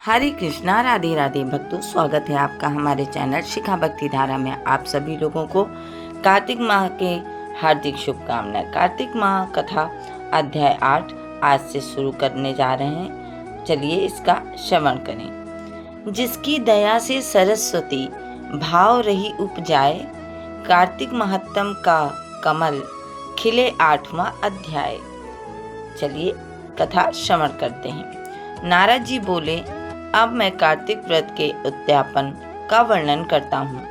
हरे कृष्णा, राधे राधे भक्तों, स्वागत है आपका हमारे चैनल शिखा भक्ति धारा में। आप सभी लोगों को कार्तिक माह के हार्दिक शुभकामनाएं। कार्तिक माह कथा अध्याय 8 आज से शुरू करने जा रहे हैं। चलिए इसका श्रवण करें। जिसकी दया से सरस्वती भाव रही उपजाए, कार्तिक महत्तम का कमल खिले 8वां अध्याय। चलिए कथा श्रवण करते हैं। नारद जी बोले, अब मैं कार्तिक व्रत के उद्यापन का वर्णन करता हूँ,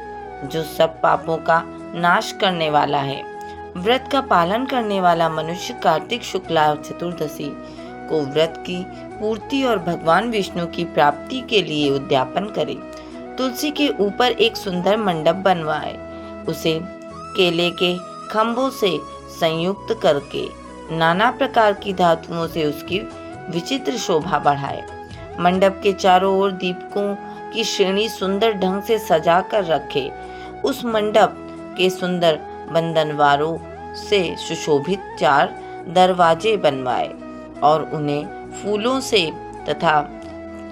जो सब पापों का नाश करने वाला है। व्रत का पालन करने वाला मनुष्य कार्तिक शुक्ला चतुर्दशी को व्रत की पूर्ति और भगवान विष्णु की प्राप्ति के लिए उद्यापन करे। तुलसी के ऊपर एक सुंदर मंडप बनवाए, उसे केले के खंभों से संयुक्त करके नाना प्रकार की धातुओं से उसकी विचित्र शोभा बढ़ाए। मंडप के चारों ओर दीपकों की श्रेणी सुंदर ढंग से सजा कर रखे। उस मंडप के सुंदर बंधनवारों से सुशोभित 4 दरवाजे बनवाए और उन्हें फूलों से तथा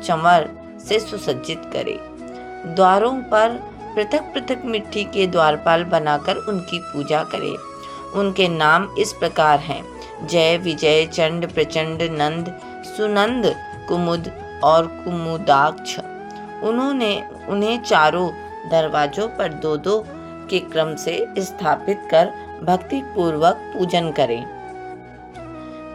चंवर से सुसज्जित करे। द्वारों पर पृथक पृथक मिट्टी के द्वारपाल बनाकर उनकी पूजा करे। उनके नाम इस प्रकार हैं: जय, विजय, चंड, प्रचंड, नंद, सुनंद, कुमुद और कुमुदाक्ष। उन्हें चारों दरवाजों पर 2-2 के क्रम से स्थापित कर भक्ति पूर्वक पूजन करें।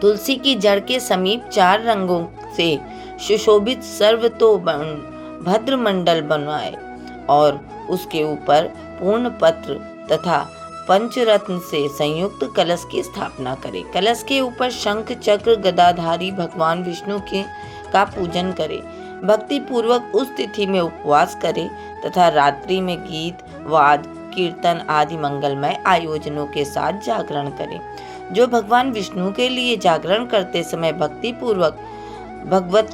तुलसी की जड़ के समीप 4 रंगों से सुशोभित सर्वतोभद्र मंडल बनवाए और उसके ऊपर पूर्ण पत्र तथा पंचरत्न से संयुक्त कलश की स्थापना करे। कलश के ऊपर शंख चक्र गदाधारी भगवान विष्णु का पूजन करे। भक्ति पूर्वक उस तिथि में उपवास करे तथा रात्रि में गीत, वाद, कीर्तन आदि मंगलमय आयोजनों के साथ जागरण करे। जो भगवान विष्णु के लिए जागरण करते समय भक्ति पूर्वक भगवत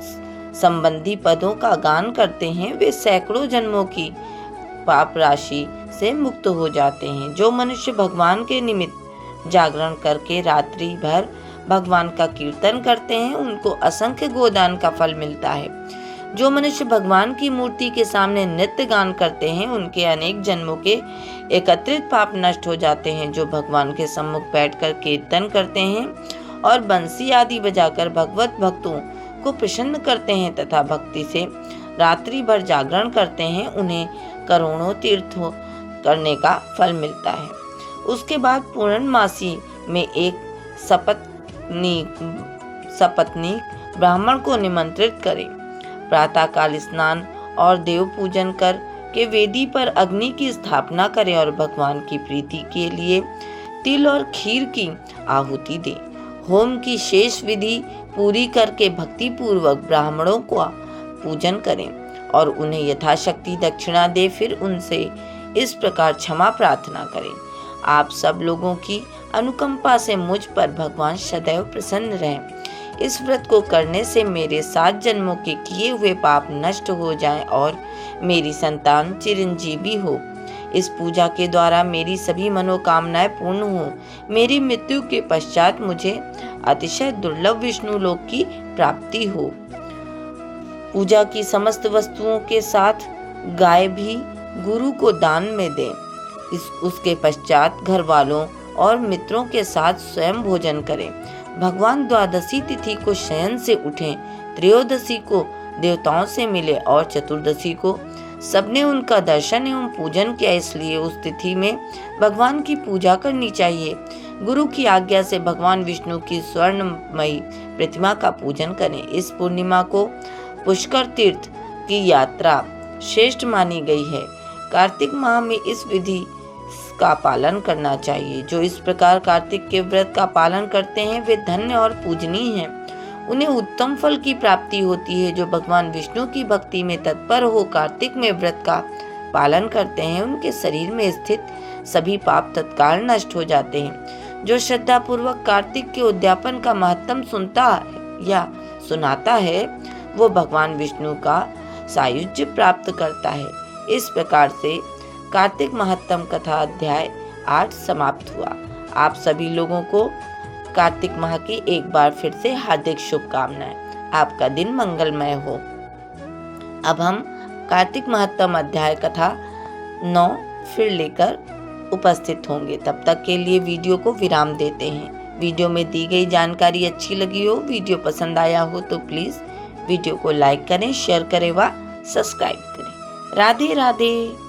संबंधी पदों का गान करते हैं, वे सैकड़ों जन्मों की पाप राशि से मुक्त हो जाते हैं। जो मनुष्य भगवान के निमित्त जागरण करके रात्रि भर भगवान का कीर्तन करते हैं, उनको असंख्य गोदान का फल मिलता है। जो मनुष्य भगवान की मूर्ति के सामने नृत्य गान करते हैं, उनके अनेक जन्मों के एकत्रित पाप नष्ट हो जाते हैं। जो भगवान के सम्मुख बैठकर कीर्तन करते हैं और बंसी आदि बजाकर भगवत भक्तों को प्रसन्न करते हैं तथा भक्ति से रात्रि भर जागरण करते हैं, उन्हें करोड़ों तीर्थों करने का फल मिलता है। उसके बाद पूर्णमासी में एक सपत्नीक ब्राह्मण को निमंत्रित करें। प्रातःकाल स्नान और देव पूजन कर के वेदी पर अग्नि की स्थापना करें और भगवान की प्रीति के लिए तिल और खीर की आहुति दें। होम की शेष विधि पूरी करके भक्ति पूर्वक ब्राह्मणों का पूजन करें और उन्हें यथाशक्ति दक्षिणा दे। फिर उनसे इस प्रकार क्षमा प्रार्थना करें: आप सब लोगों की अनुकंपा से मुझ पर भगवान सदैव प्रसन्न रहें। इस व्रत को करने से मेरे 7 जन्मों के किए हुए पाप नष्ट हो जाएं और मेरी संतान चिरंजीवी हो। इस पूजा के द्वारा मेरी सभी मनोकामनाएं पूर्ण हो। मेरी मृत्यु के पश्चात मुझे अतिशय दुर्लभ विष्णु लोक की प्राप्ति हो। पूजा की समस्त वस्तुओं के साथ गाय भी गुरु को दान में दें। उसके पश्चात घर वालों और मित्रों के साथ स्वयं भोजन करें। भगवान द्वादशी तिथि को शयन से उठें, त्रयोदशी को देवताओं से मिले और चतुर्दशी को सबने उनका दर्शन एवं पूजन किया, इसलिए उस तिथि में भगवान की पूजा करनी चाहिए। गुरु की आज्ञा से भगवान विष्णु की स्वर्णमयी प्रतिमा का पूजन करें। इस पूर्णिमा को पुष्कर तीर्थ की यात्रा श्रेष्ठ मानी गई है। कार्तिक माह में इस विधि का पालन करना चाहिए। जो इस प्रकार कार्तिक के व्रत का पालन करते हैं, वे धन्य और पूजनीय हैं। उन्हें उत्तम फल की प्राप्ति होती है। जो भगवान विष्णु की भक्ति में तत्पर हो कार्तिक में व्रत का पालन करते हैं, उनके शरीर में स्थित सभी पाप तत्काल नष्ट हो जाते हैं। जो श्रद्धा पूर्वक कार्तिक के उद्यापन का महत्व सुनता है या सुनाता है, वो भगवान विष्णु का सायुज्य प्राप्त करता है। इस प्रकार से कार्तिक महत्तम कथा अध्याय 8 समाप्त हुआ। आप सभी लोगों को कार्तिक माह की एक बार फिर से हार्दिक शुभकामनाएं। आपका दिन मंगलमय हो। अब हम कार्तिक महत्तम अध्याय कथा 9 फिर लेकर उपस्थित होंगे। तब तक के लिए वीडियो को विराम देते हैं। वीडियो में दी गई जानकारी अच्छी लगी हो, वीडियो पसंद आया हो तो प्लीज़ वीडियो को लाइक करें, शेयर करें व सब्सक्राइब करें। राधे राधे।